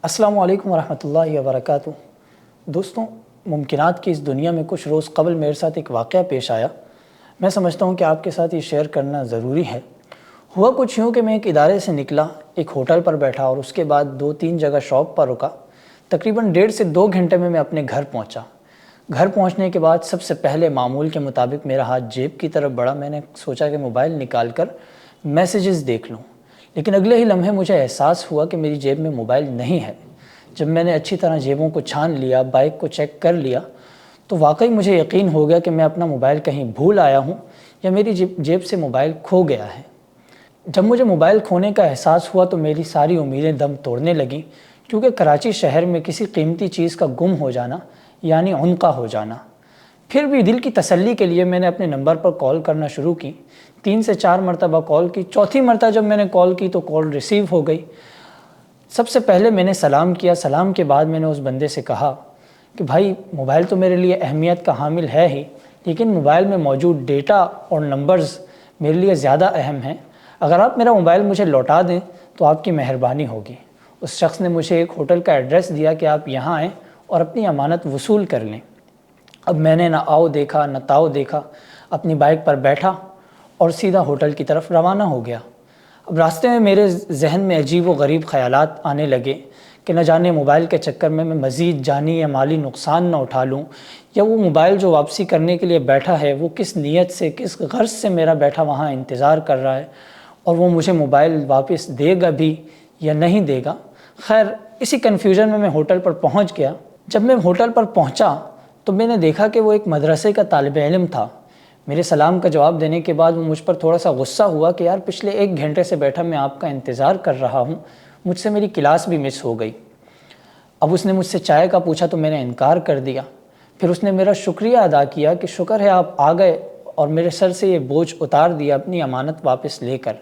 السلام علیکم ورحمۃ اللہ وبرکاتہ۔ دوستوں، ممکنات کی اس دنیا میں کچھ روز قبل میرے ساتھ ایک واقعہ پیش آیا۔ میں سمجھتا ہوں کہ آپ کے ساتھ یہ شیئر کرنا ضروری ہے۔ ہوا کچھ یوں کہ میں ایک ادارے سے نکلا، ایک ہوٹل پر بیٹھا اور اس کے بعد 2-3 جگہ شاپ پر رکا۔ تقریباً 1.5 سے 2 گھنٹے میں اپنے گھر پہنچا۔ گھر پہنچنے کے بعد سب سے پہلے معمول کے مطابق میرا ہاتھ جیب کی طرف بڑھا۔ میں نے سوچا کہ موبائل نکال کر میسیجز دیکھ لوں، لیکن اگلے ہی لمحے مجھے احساس ہوا کہ میری جیب میں موبائل نہیں ہے۔ جب میں نے اچھی طرح جیبوں کو چھان لیا، بائک کو چیک کر لیا، تو واقعی مجھے یقین ہو گیا کہ میں اپنا موبائل کہیں بھول آیا ہوں یا میری جیب سے موبائل کھو گیا ہے۔ جب مجھے موبائل کھونے کا احساس ہوا تو میری ساری امیدیں دم توڑنے لگیں، کیونکہ کراچی شہر میں کسی قیمتی چیز کا گم ہو جانا یعنی عنقہ ہو جانا۔ پھر بھی دل کی تسلی کے لیے میں نے اپنے نمبر پر کال کرنا شروع کی۔ 3 سے 4 مرتبہ کال کی۔ چوتھی مرتبہ جب میں نے کال کی تو کال ریسیو ہو گئی۔ سب سے پہلے میں نے سلام کیا۔ سلام کے بعد میں نے اس بندے سے کہا کہ بھائی، موبائل تو میرے لیے اہمیت کا حامل ہے ہی، لیکن موبائل میں موجود ڈیٹا اور نمبرز میرے لیے زیادہ اہم ہیں۔ اگر آپ میرا موبائل مجھے لوٹا دیں تو آپ کی مہربانی ہوگی۔ اس شخص نے مجھے ایک ہوٹل کا ایڈریس دیا کہ آپ یہاں آئیں اور اپنی امانت وصول کر لیں۔ اب میں نے نہ آؤ دیکھا نہ تاؤ دیکھا، اپنی بائک پر بیٹھا اور سیدھا ہوٹل کی طرف روانہ ہو گیا۔ اب راستے میں میرے ذہن میں عجیب و غریب خیالات آنے لگے کہ نہ جانے موبائل کے چکر میں مزید جانی یا مالی نقصان نہ اٹھا لوں، یا وہ موبائل جو واپسی کرنے کے لیے بیٹھا ہے وہ کس نیت سے، کس غرض سے میرا بیٹھا وہاں انتظار کر رہا ہے، اور وہ مجھے موبائل واپس دے گا بھی یا نہیں دے گا۔ خیر، اسی کنفیوژن میں ہوٹل پر پہنچ گیا۔ جب میں ہوٹل پر پہنچا تو میں نے دیکھا کہ وہ ایک مدرسے کا طالب علم تھا۔ میرے سلام کا جواب دینے کے بعد وہ مجھ پر تھوڑا سا غصہ ہوا کہ یار، پچھلے 1 گھنٹے سے بیٹھا میں آپ کا انتظار کر رہا ہوں، مجھ سے میری کلاس بھی مس ہو گئی۔ اب اس نے مجھ سے چائے کا پوچھا تو میں نے انکار کر دیا۔ پھر اس نے میرا شکریہ ادا کیا کہ شکر ہے آپ آ گئے اور میرے سر سے یہ بوجھ اتار دیا اپنی امانت واپس لے کر۔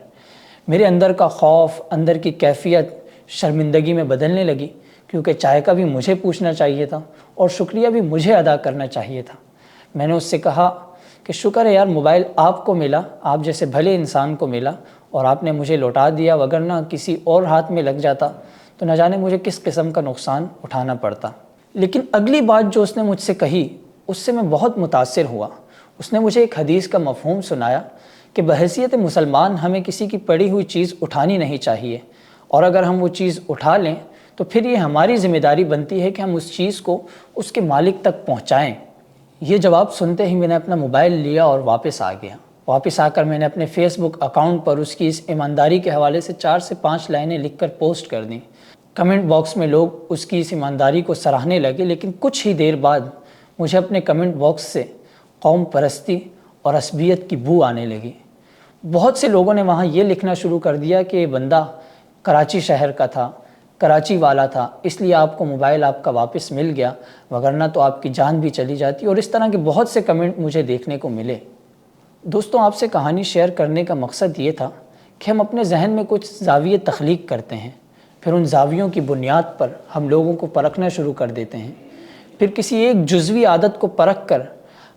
میرے اندر کا خوف، اندر کی کیفیت شرمندگی میں بدلنے لگی، کیونکہ چائے کا بھی مجھے پوچھنا چاہیے تھا اور شکریہ بھی مجھے ادا کرنا چاہیے تھا۔ میں نے اس سے کہا کہ شکر ہے یار، موبائل آپ کو ملا، آپ جیسے بھلے انسان کو ملا اور آپ نے مجھے لوٹا دیا، وگرنہ کسی اور ہاتھ میں لگ جاتا تو نہ جانے مجھے کس قسم کا نقصان اٹھانا پڑتا۔ لیکن اگلی بات جو اس نے مجھ سے کہی اس سے میں بہت متاثر ہوا۔ اس نے مجھے ایک حدیث کا مفہوم سنایا کہ بحیثیت مسلمان ہمیں کسی کی پڑی ہوئی چیز اٹھانی نہیں چاہیے، اور اگر ہم وہ چیز اٹھا لیں تو پھر یہ ہماری ذمہ داری بنتی ہے کہ ہم اس چیز کو اس کے مالک تک پہنچائیں۔ یہ جواب سنتے ہی میں نے اپنا موبائل لیا اور واپس آ گیا۔ واپس آ کر میں نے اپنے فیس بک اکاؤنٹ پر اس کی اس ایمانداری کے حوالے سے 4 سے 5 لائنیں لکھ کر پوسٹ کر دیں۔ کمنٹ باکس میں لوگ اس کی اس ایمانداری کو سراہنے لگے، لیکن کچھ ہی دیر بعد مجھے اپنے کمنٹ باکس سے قوم پرستی اور عصبیت کی بو آنے لگی۔ بہت سے لوگوں نے وہاں یہ لکھنا شروع کر دیا کہ یہ بندہ کراچی شہر کا تھا، کراچی والا تھا، اس لیے آپ کو موبائل آپ کا واپس مل گیا، وگرنہ تو آپ کی جان بھی چلی جاتی، اور اس طرح کے بہت سے کمنٹ مجھے دیکھنے کو ملے۔ دوستوں، آپ سے کہانی شیئر کرنے کا مقصد یہ تھا کہ ہم اپنے ذہن میں کچھ زاویے تخلیق کرتے ہیں، پھر ان زاویوں کی بنیاد پر ہم لوگوں کو پرکھنا شروع کر دیتے ہیں، پھر کسی ایک جزوی عادت کو پرکھ کر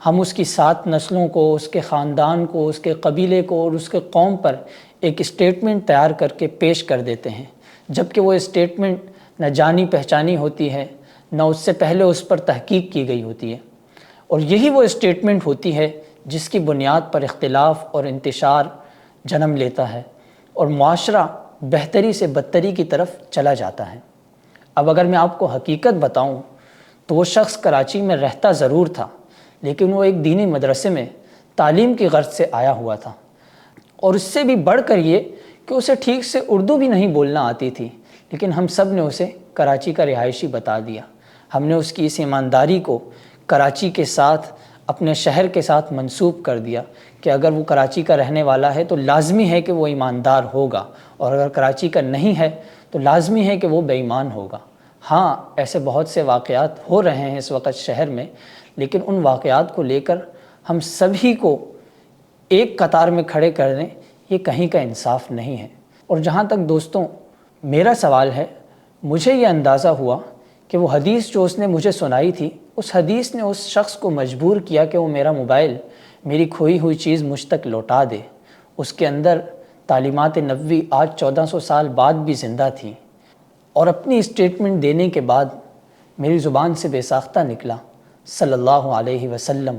ہم اس کی 7 نسلوں کو، اس کے خاندان کو، اس کے قبیلے کو اور اس کے قوم پر ایک اسٹیٹمنٹ تیار کر کے پیش کر دیتے ہیں، جبکہ وہ اسٹیٹمنٹ نہ جانی پہچانی ہوتی ہے، نہ اس سے پہلے اس پر تحقیق کی گئی ہوتی ہے، اور یہی وہ اسٹیٹمنٹ ہوتی ہے جس کی بنیاد پر اختلاف اور انتشار جنم لیتا ہے اور معاشرہ بہتری سے بدتری کی طرف چلا جاتا ہے۔ اب اگر میں آپ کو حقیقت بتاؤں تو وہ شخص کراچی میں رہتا ضرور تھا، لیکن وہ ایک دینی مدرسے میں تعلیم کی غرض سے آیا ہوا تھا، اور اس سے بھی بڑھ کر یہ کہ اسے ٹھیک سے اردو بھی نہیں بولنا آتی تھی، لیکن ہم سب نے اسے کراچی کا رہائشی بتا دیا۔ ہم نے اس کی اس ایمانداری کو کراچی کے ساتھ، اپنے شہر کے ساتھ منسوب کر دیا کہ اگر وہ کراچی کا رہنے والا ہے تو لازمی ہے کہ وہ ایماندار ہوگا، اور اگر کراچی کا نہیں ہے تو لازمی ہے کہ وہ بے ایمان ہوگا۔ ہاں، ایسے بہت سے واقعات ہو رہے ہیں اس وقت شہر میں، لیکن ان واقعات کو لے کر ہم سبھی کو ایک قطار میں کھڑے کر دیں، یہ کہیں کا انصاف نہیں ہے۔ اور جہاں تک دوستوں میرا سوال ہے، مجھے یہ اندازہ ہوا کہ وہ حدیث جو اس نے مجھے سنائی تھی، اس حدیث نے اس شخص کو مجبور کیا کہ وہ میرا موبائل میری کھوئی ہوئی چیز مجھ تک لوٹا دے۔ اس کے اندر تعلیمات نبوی آج 1400 سال بعد بھی زندہ تھیں، اور اپنی اسٹیٹمنٹ دینے کے بعد میری زبان سے بے ساختہ نکلا صلی اللہ علیہ وسلم،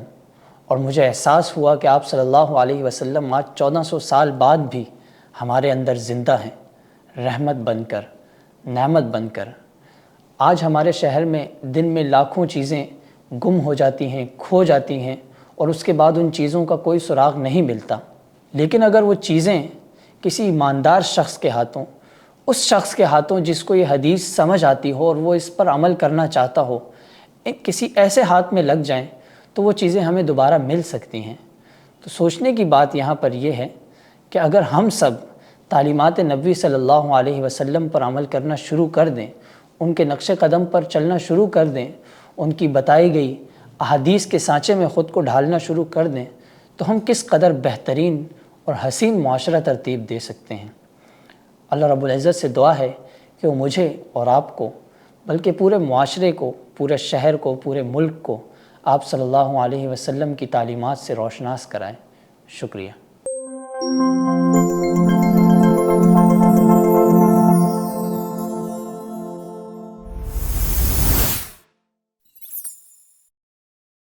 اور مجھے احساس ہوا کہ آپ صلی اللہ علیہ وسلم آج 1400 سال بعد بھی ہمارے اندر زندہ ہیں، رحمت بن کر، نعمت بن کر۔ آج ہمارے شہر میں دن میں لاکھوں چیزیں گم ہو جاتی ہیں، کھو جاتی ہیں، اور اس کے بعد ان چیزوں کا کوئی سراغ نہیں ملتا، لیکن اگر وہ چیزیں کسی ایماندار شخص کے ہاتھوں، اس شخص کے ہاتھوں جس کو یہ حدیث سمجھ آتی ہو اور وہ اس پر عمل کرنا چاہتا ہو، کسی ایسے ہاتھ میں لگ جائیں تو وہ چیزیں ہمیں دوبارہ مل سکتی ہیں۔ تو سوچنے کی بات یہاں پر یہ ہے کہ اگر ہم سب تعلیمات نبوی صلی اللہ علیہ وسلم پر عمل کرنا شروع کر دیں، ان کے نقش قدم پر چلنا شروع کر دیں، ان کی بتائی گئی احادیث کے سانچے میں خود کو ڈھالنا شروع کر دیں، تو ہم کس قدر بہترین اور حسین معاشرہ ترتیب دے سکتے ہیں۔ اللہ رب العزت سے دعا ہے کہ وہ مجھے اور آپ کو، بلکہ پورے معاشرے کو، پورے شہر کو، پورے ملک کو آپ صلی اللہ علیہ وسلم کی تعلیمات سے روشناس کرائیں۔ شکریہ۔